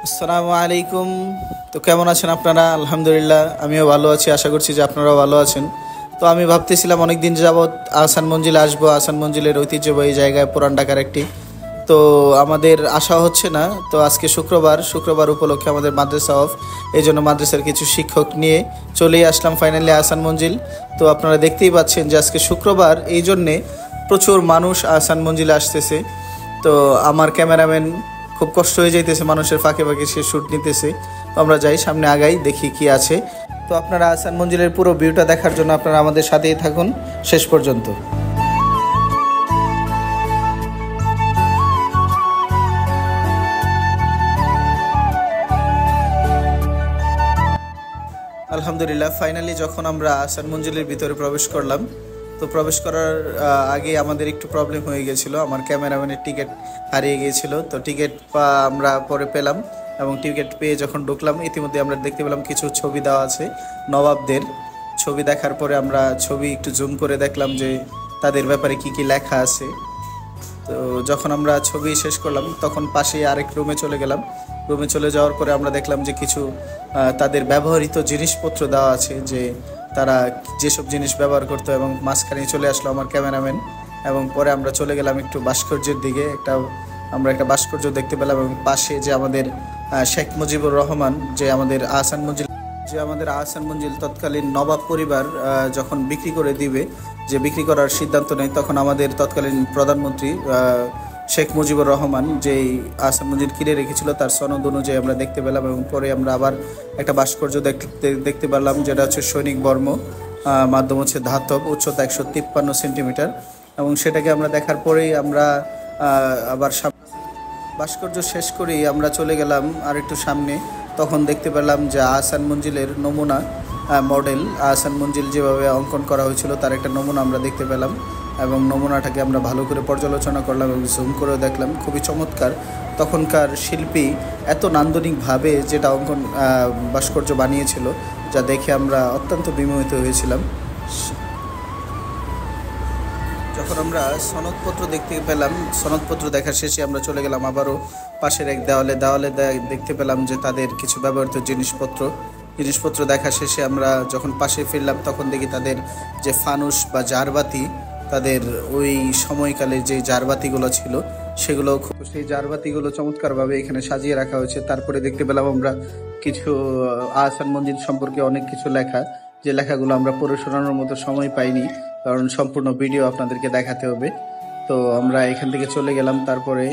আসসালামু আলাইকুম। তো কেমন আছেন আপনারা? আলহামদুলিল্লাহ, আমিও ভালো আছি। আশা করছি যে আপনারাও ভালো আছেন। তো আমি ভাবতেছিলাম অনেক দিন যাবৎ আহসান মঞ্জিলে আসবো। আহসান মঞ্জিলের ঐতিহ্যবাহী জায়গায়, পুরান ঢাকার একটি। তো আমাদের আসা হচ্ছে না। তো আজকে শুক্রবার উপলক্ষে আমাদের মাদ্রাসা অফ, এই জন্য মাদ্রাসার কিছু শিক্ষক নিয়ে চলেই আসলাম ফাইনালি আহসান মঞ্জিল। তো আপনারা দেখতেই পাচ্ছেন যে আজকে শুক্রবার, এই জন্যে প্রচুর মানুষ আহসান মঞ্জিলে আসতেছে। তো আমার ক্যামেরাম্যান খুব কষ্ট হয়ে যাইতেছে, মানুষের ফাঁকে ফাঁকে সে শ্যুট নিতেছে। তো আমরা যাই, সামনে আগাই, দেখি কি আছে। তো আপনারা আহসান মঞ্জিলের পুরো ভিউটা দেখার জন্য আপনারা আমাদের সাথেই থাকুন শেষ পর্যন্ত। আলহামদুলিল্লাহ, ফাইনালি যখন আমরা আহসান মঞ্জিলের ভিতরে প্রবেশ করলাম, তো প্রবেশ করার আগে আমাদের একটু প্রবলেম হয়ে গেছিলো। আমার ক্যামেরাম্যানের টিকিট হারিয়ে গিয়েছিল। তো টিকিট আমরা পরে পেলাম, এবং টিকিট পেয়ে যখন ঢুকলাম, ইতিমধ্যে আমরা দেখতে পেলাম কিছু ছবি দেওয়া আছে নবাবদের। ছবি দেখার পরে আমরা ছবি একটু জুম করে দেখলাম যে তাদের ব্যাপারে কি কি লেখা আছে। তো যখন আমরা ছবি শেষ করলাম, তখন পাশেই আরেক রুমে চলে গেলাম। রুমে চলে যাওয়ার পরে আমরা দেখলাম যে কিছু তাদের ব্যবহৃত জিনিসপত্র দেওয়া আছে, যে তারা যেসব জিনিস ব্যবহার করতো। এবং মাঝখানে চলে আসলো আমার ক্যামেরাম্যান, এবং পরে আমরা চলে গেলাম একটু ভাস্কর্যের দিকে। আমরা একটা ভাস্কর্য দেখতে পেলাম, এবং পাশে যে আমাদের শেখ মুজিবুর রহমান, যে আমাদের আহসান মঞ্জিল তৎকালীন নবাব পরিবার যখন বিক্রি করে দিবে, যে বিক্রি করার সিদ্ধান্ত নেয়, তখন আমাদের তৎকালীন প্রধানমন্ত্রী শেখ মুজিবুর রহমান যেই আহসান মঞ্জিল কিনে রেখেছিল, তার সনদ অনুযায়ী আমরা দেখতে পেলাম। এবং পরে আমরা আবার একটা ভাস্কর্য দেখতে পেলাম, যেটা হচ্ছে সৈনিক বর্ম, মাধ্যম হচ্ছে ধাতব, উচ্চতা 153 সেন্টিমিটার। এবং সেটাকে আমরা দেখার পরেই আমরা আবার ভাস্কর্য শেষ করেই আমরা চলে গেলাম আর একটু সামনে। তখন দেখতে পেলাম যে আহসান মঞ্জিলের নমুনা মডেল, আহসান মঞ্জিল যেভাবে অঙ্কন করা হয়েছিল তার একটা নমুনা আমরা দেখতে পেলাম। এবং নমুনাটাকে আমরা ভালো করে পর্যালোচনা করলাম এবং জুম করেও দেখলাম, খুবই চমৎকার। তখনকার শিল্পী এত নান্দনিকভাবে যেটা অঙ্কন ভাস্কর্য বানিয়েছিল, যা দেখে আমরা অত্যন্ত বিমোহিত হয়েছিলাম। যখন আমরা সনদপত্র দেখতে পেলাম, সনদপত্র দেখা শেষে আমরা চলে গেলাম আবারও পাশের এক দেওয়ালে দেখতে পেলাম যে তাদের কিছু ব্যবহৃত জিনিসপত্র দেখা শেষে আমরা যখন পাশে ফিরলাম, তখন দেখি তাদের যে ফানুস বা জারবাতি, তাদের ওই সময়কালের যে জারবাতিগুলো ছিল, সেই জারবাতিগুলো চমৎকারভাবে এখানে সাজিয়ে রাখা হয়েছে। তারপরে দেখতে পেলাম আমরা কিছু আহসান মঞ্জিল সম্পর্কে অনেক কিছু লেখা, যে লেখাগুলো আমরা পড়ে শোনানোর মতো সময় পাইনি, কারণ সম্পূর্ণ ভিডিও আপনাদেরকে দেখাতে হবে। তো আমরা এখান থেকে চলে গেলাম। তারপরে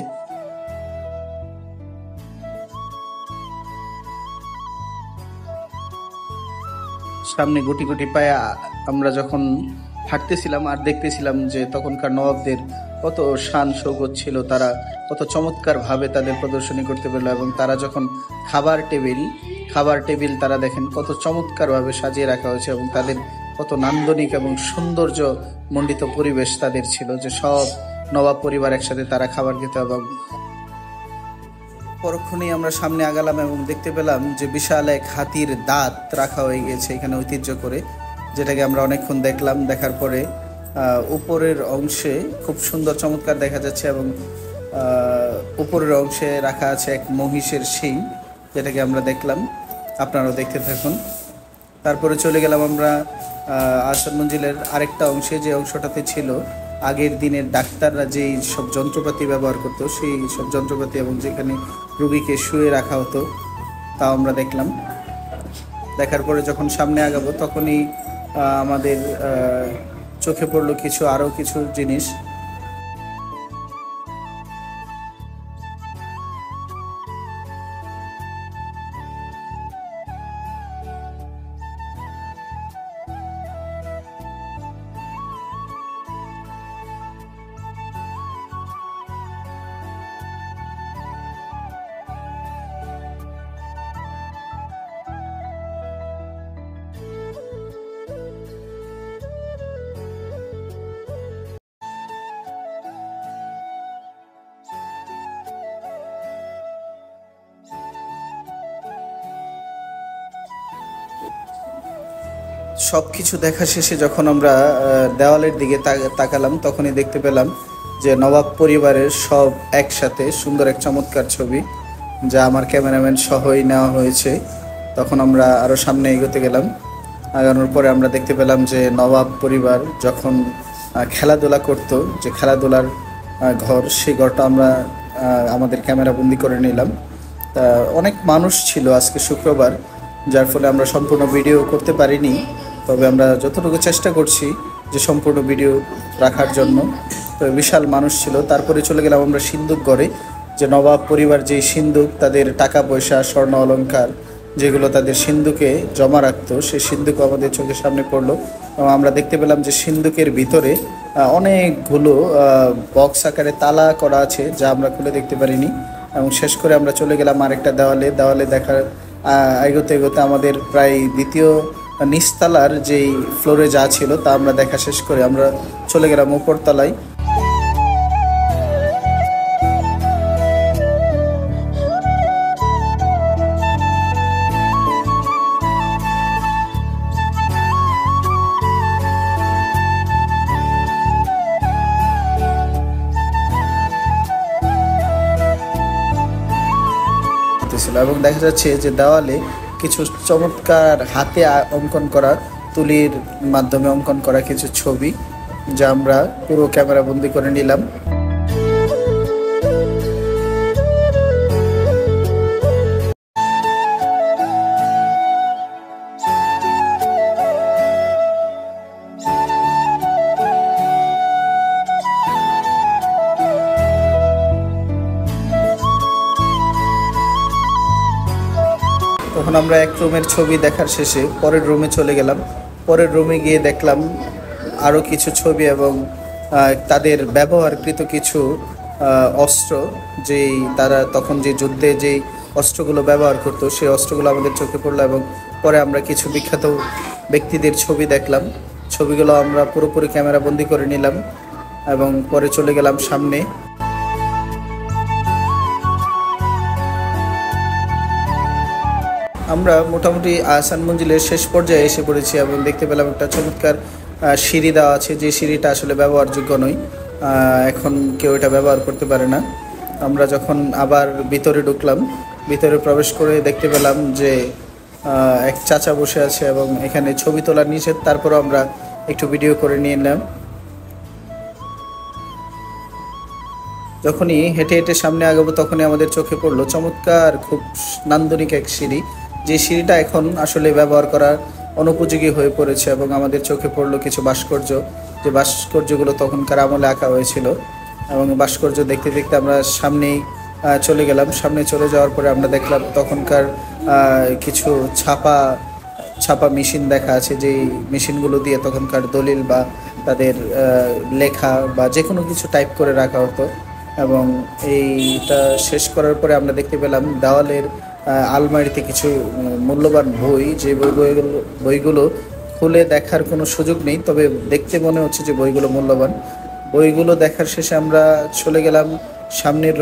সামনে গুটি গুটি পায়ে আমরা যখন হাঁটতেছিলাম আর দেখতেছিলাম যে তখনকার নবাবদের কত শান শৌকত ছিল, তারা কত চমৎকারভাবে তাদের প্রদর্শনী করতে পারলো। এবং তারা যখন খাবার টেবিল তারা দেখেন কত চমৎকারভাবে সাজিয়ে রাখা হয়েছে, এবং তাদের কত নান্দনিক এবং সৌন্দর্য মণ্ডিত পরিবেশ তাদের ছিল, যে সব নবাব পরিবার একসাথে তারা খাবার খেত। এবং পরক্ষণেই আমরা সামনে আগালাম এবং দেখতে পেলাম যে বিশাল এক হাতির দাঁত রাখা হয়ে গেছে এখানে ঐতিহ্য করে, যেটাকে আমরা অনেকক্ষণ দেখলাম। দেখার পরে উপরের অংশে খুব সুন্দর চমৎকার দেখা যাচ্ছে, এবং উপরের অংশে রাখা আছে এক মহিষের শিং, যেটাকে আমরা দেখলাম। আপনারাও দেখতে থাকুন। তারপরে চলে গেলাম আমরা আহসান মঞ্জিলের আরেকটা অংশে, যে অংশটাতে ছিল আগের দিনের ডাক্তাররা যেই সব যন্ত্রপাতি ব্যবহার করতো, সেই সব যন্ত্রপাতি, এবং যেখানে রুগীকে শুয়ে রাখা হতো, তাও আমরা দেখলাম। দেখার পরে যখন সামনে আগাবো, তখনই আমাদের চোখে পড়লো আরও কিছু জিনিস। সব কিছু দেখা শেষে যখন আমরা দেওয়ালের দিকে তাকালাম, তখনই দেখতে পেলাম যে নবাব পরিবারের সব একসাথে সুন্দর এক চমৎকার ছবি। যা আমার ক্যামেরাম্যান সহই নেওয়া হয়েছে। তখন আমরা আরও সামনে এগোতে গেলাম। আগানোর পরে আমরা দেখতে পেলাম যে নবাব পরিবার যখন খেলাধুলা করত, যে খেলাধুলার ঘর, সেই ঘরটা আমরা আমাদের ক্যামেরা বন্দি করে নিলাম। তা অনেক মানুষ ছিল আজকে শুক্রবার, যার ফলে আমরা সম্পূর্ণ ভিডিও করতে পারিনি, তবে আমরা যতটুকু চেষ্টা করছি যে সম্পূর্ণ ভিডিও রাখার জন্য। তো বিশাল মানুষ ছিল। তারপরে চলে গেলাম আমরা সিন্দুকগড়ে, যে নবাব পরিবার যেই সিন্দুক, তাদের টাকা পয়সা স্বর্ণ অলংকার যেগুলো তাদের সিন্দুকে জমা রাখতো, সেই সিন্দুকও আমাদের চোখের সামনে পড়লো। এবং আমরা দেখতে পেলাম যে সিন্দুকের ভিতরে অনেকগুলো বক্স আকারে তালা করা আছে, যা আমরা খুলে দেখতে পারিনি। এবং শেষ করে আমরা চলে গেলাম আরেকটা দেওয়ালে দেখার এগোতে এগোতে আমাদের প্রায় দ্বিতীয় নিচতলার যেই ফ্লোরে যা ছিল তা আমরা দেখা শেষ করে আমরা চলে গেলাম উপরতলায়। এবং দেখা যাচ্ছে যে দেওয়ালে কিছু চমৎকার হাতে অঙ্কন করা, তুলির মাধ্যমে অঙ্কন করা কিছু ছবি, যা আমরা পুরো ক্যামেরা বন্দি করে নিলাম। তখন আমরা এক রুমের ছবি দেখার শেষে পরের রুমে চলে গেলাম। পরের রুমে গিয়ে দেখলাম আরও কিছু ছবি এবং তাদের ব্যবহারকৃত কিছু অস্ত্র, যেই তারা তখন যে যুদ্ধে যেই অস্ত্রগুলো ব্যবহার করতো, সেই অস্ত্রগুলো আমাদের চোখে পড়লো। এবং পরে আমরা কিছু বিখ্যাত ব্যক্তিদের ছবি দেখলাম। ছবিগুলো আমরা পুরোপুরি ক্যামেরা বন্দি করে নিলাম এবং পরে চলে গেলাম সামনে। আমরা মোটামুটি আহসান মঞ্জিলের শেষ পর্যায়ে এসে পড়েছি এবং দেখতে পেলাম একটা চমৎকার সিঁড়ি দেওয়া আছে, যে সিঁড়িটা আসলে ব্যবহারযোগ্য নয়, এখন কেউ এটা ব্যবহার করতে পারে না। আমরা যখন আবার ভিতরে ঢুকলাম, ভিতরে প্রবেশ করে দেখতে পেলাম যে এক চাচা বসে আছে এবং এখানে ছবি তোলা নিষেধ, তারপরও আমরা একটু ভিডিও করে নিয়ে নিলাম। যখনই হেঁটে হেঁটে সামনে আগাবো তখনই আমাদের চোখে পড়লো চমৎকার খুব নান্দনিক এক সিঁড়ি, যে সিঁড়িটা এখন আসলে ব্যবহার করার অনুপযোগী হয়ে পড়েছে। এবং আমাদের চোখে পড়লো কিছু ভাস্কর্য, যে ভাস্কর্যগুলো তখনকার আমলে আঁকা হয়েছিল। এবং ভাস্কর্য দেখতে দেখতে আমরা সামনেই চলে গেলাম। সামনে চলে যাওয়ার পরে আমরা দেখলাম তখনকার কিছু ছাপা মেশিন দেখা আছে, যেই মেশিনগুলো দিয়ে তখনকার দলিল বা তাদের লেখা বা যে কোনো কিছু টাইপ করে রাখা হতো। এবং এইটা শেষ করার পরে আমরা দেখতে পেলাম দেওয়ালের আলমারিতে কিছু মূল্যবান বই, যে বইগুলো খুলে দেখার কোনো সুযোগ নেই, তবে দেখতে মনে হচ্ছে যে বইগুলো মূল্যবান। বইগুলো দেখার শেষে আমরা চলে গেলাম সামনের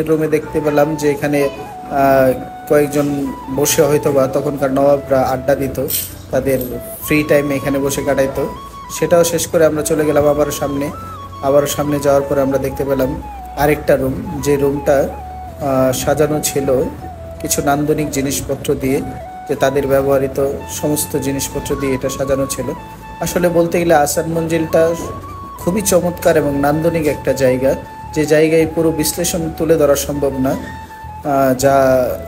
রুমে দেখতে পেলাম যে এখানে কয়েকজন বসে হয়তো বা তখনকার নবাবরা আড্ডা দিত, তাদের ফ্রি টাইমে এখানে বসে কাটাইতো। সেটাও শেষ করে আমরা চলে গেলাম আবারও সামনে যাওয়ার পরে আমরা দেখতে পেলাম আরেকটা রুম, যে রুমটা সাজানো ছিল কিছু নান্দনিক জিনিসপত্র দিয়ে, যে তাদের ব্যবহৃত সমস্ত জিনিসপত্র দিয়ে এটা সাজানো ছিল। আসলে বলতে গেলে আহসান মঞ্জিলটা খুবই চমৎকার এবং নান্দনিক একটা জায়গা, যে জায়গায় পুরো বিশ্লেষণ তুলে ধরা সম্ভব না, যা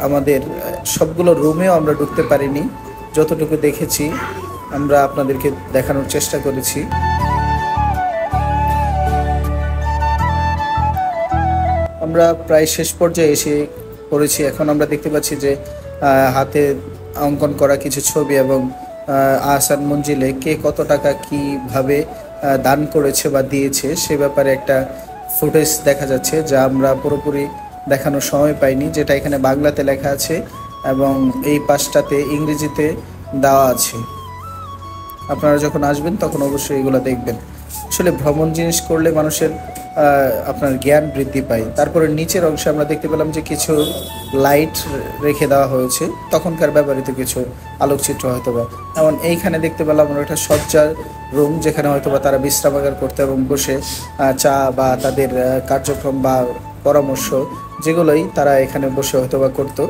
আমাদের সবগুলো রুমেও আমরা ঢুকতে পারিনি। যতটুকু দেখেছি আমরা আপনাদেরকে দেখানোর চেষ্টা করেছি। আমরা প্রায় শেষ পর্যায়ে এসে পড়েছি। এখন আমরা দেখতে পাচ্ছি যে হাতে অঙ্কন করা কিছু ছবি এবং আহসান মঞ্জিলে কে কত টাকা কীভাবে দান করেছে বা দিয়েছে সে ব্যাপারে একটা ফুটেজ দেখা যাচ্ছে, যা আমরা পুরোপুরি দেখানোর সময় পাইনি, যেটা এখানে বাংলাতে লেখা আছে এবং এই পাশটাতে ইংরেজিতে দেওয়া আছে। আপনারা যখন আসবেন তখন অবশ্যই এগুলো দেখবেন। আসলে ভ্রমণ জিনিস করলে মানুষের আপনার জ্ঞান বৃদ্ধি পায়। তারপরে নিচের অংশে আমরা দেখতে পেলাম যে কিছু লাইট রেখে দেওয়া হয়েছে, তখনকার ব্যবহৃত কিছু আলোকচিত্র হয়তোবা। যেমন এইখানে দেখতে পেলাম আমরা একটা সজ্জার রুম, যেখানে হয়তোবা তারা বিশ্রামাগার করতে এবং বসে চা বা তাদের কার্যক্রম বা পরামর্শ যেগুলোই তারা এখানে বসে হয়তো বা করতো।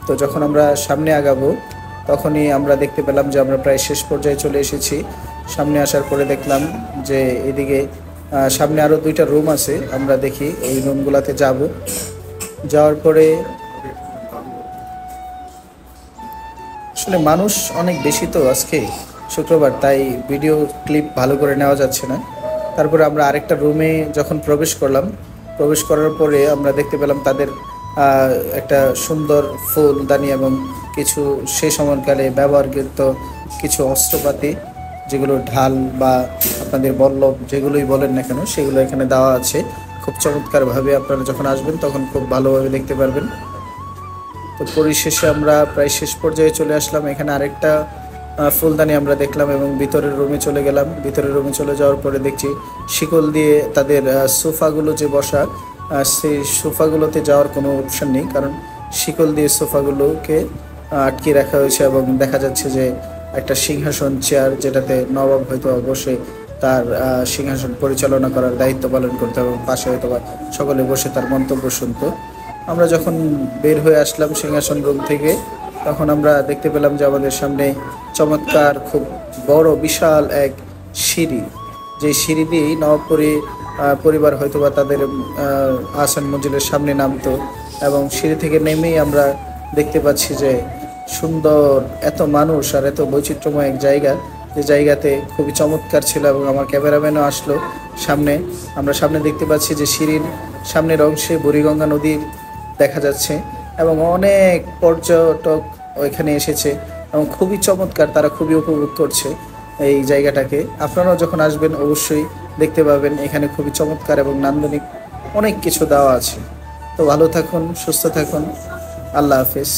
তো যখন আমরা সামনে আগাবো তখনই আমরা দেখতে পেলাম যে আমরা প্রায় শেষ পর্যায়ে চলে এসেছি। সামনে আসার পরে দেখলাম যে এদিকে সামনে আরও 2টা রুম আছে, আমরা দেখি ওই রুমগুলোতে যাব। যাওয়ার পরে আসলে মানুষ অনেক বেশি, তো আজকে শুক্রবার, তাই ভিডিও ক্লিপ ভালো করে নেওয়া যাচ্ছে না। তারপরে আমরা আরেকটা রুমে যখন প্রবেশ করলাম, প্রবেশ করার পরে আমরা দেখতে পেলাম তাদের একটা সুন্দর ফুলদানি এবং কিছু সেই সময়কালে ব্যবহারকৃত কিছু অস্ত্রপাতি, যেগুলো ঢাল বা আপনাদের বল্লভ যেগুলোই বলেন না কেন, সেগুলো এখানে দেওয়া আছে খুব চমৎকারভাবে। আপনারা যখন আসবেন তখন খুব ভালোভাবে দেখতে পারবেন। তো পরিশেষে আমরা প্রায় শেষ পর্যায়ে চলে আসলাম। এখানে আরেকটা ফুলদানি আমরা দেখলাম এবং ভিতরের রুমে চলে গেলাম। ভিতরের রুমে চলে যাওয়ার পরে দেখছি শিকল দিয়ে তাদের সোফাগুলো যে বসা, সেই সোফাগুলোতে যাওয়ার কোনো অপশন নেই, কারণ শিকল দিয়ে সোফাগুলোকে আটকে রাখা হয়েছে এবং দেখা যাচ্ছে যে একটা সিংহাসন চেয়ার, যেটাতে নবাব হয়তো বসে তার সিংহাসন পরিচালনা করার দায়িত্ব পালন করতে এবং পাশে হয়তো সকলে বসে তার মন্তব্য শুনতো। আমরা যখন বের হয়ে আসলাম সিংহাসন রুম থেকে, তখন আমরা দেখতে পেলাম যে আমাদের সামনে চমৎকার খুব বড় বিশাল এক সিঁড়ি, যে সিঁড়ি দিয়েই নবাবপুরী পরিবার হয়তোবা তাদের আহসান মঞ্জিলের সামনে নামতো। এবং সিঁড়ি থেকে নেমেই আমরা দেখতে পাচ্ছি যে সুন্দর এত মানুষ আর এত বৈচিত্র্যময় এক জায়গা, যে জায়গাতে খুবই চমৎকার ছিল। এবং আমার ক্যামেরাম্যানও আসলো সামনে। আমরা সামনে দেখতে পাচ্ছি যে সিঁড়ির সামনের অংশে বুড়িগঙ্গা নদীর দেখা যাচ্ছে এবং অনেক পর্যটক ওইখানে এসেছে এবং খুবই চমৎকার, তারা খুবই উপভোগ করছে এই জায়গাটাকে। আপনারাও যখন আসবেন অবশ্যই দেখতে পাবেন এখানে খুবই চমৎকার এবং নান্দনিক অনেক কিছু দেওয়া আছে। তো ভালো থাকুন, সুস্থ থাকুন, আল্লাহ হাফেজ।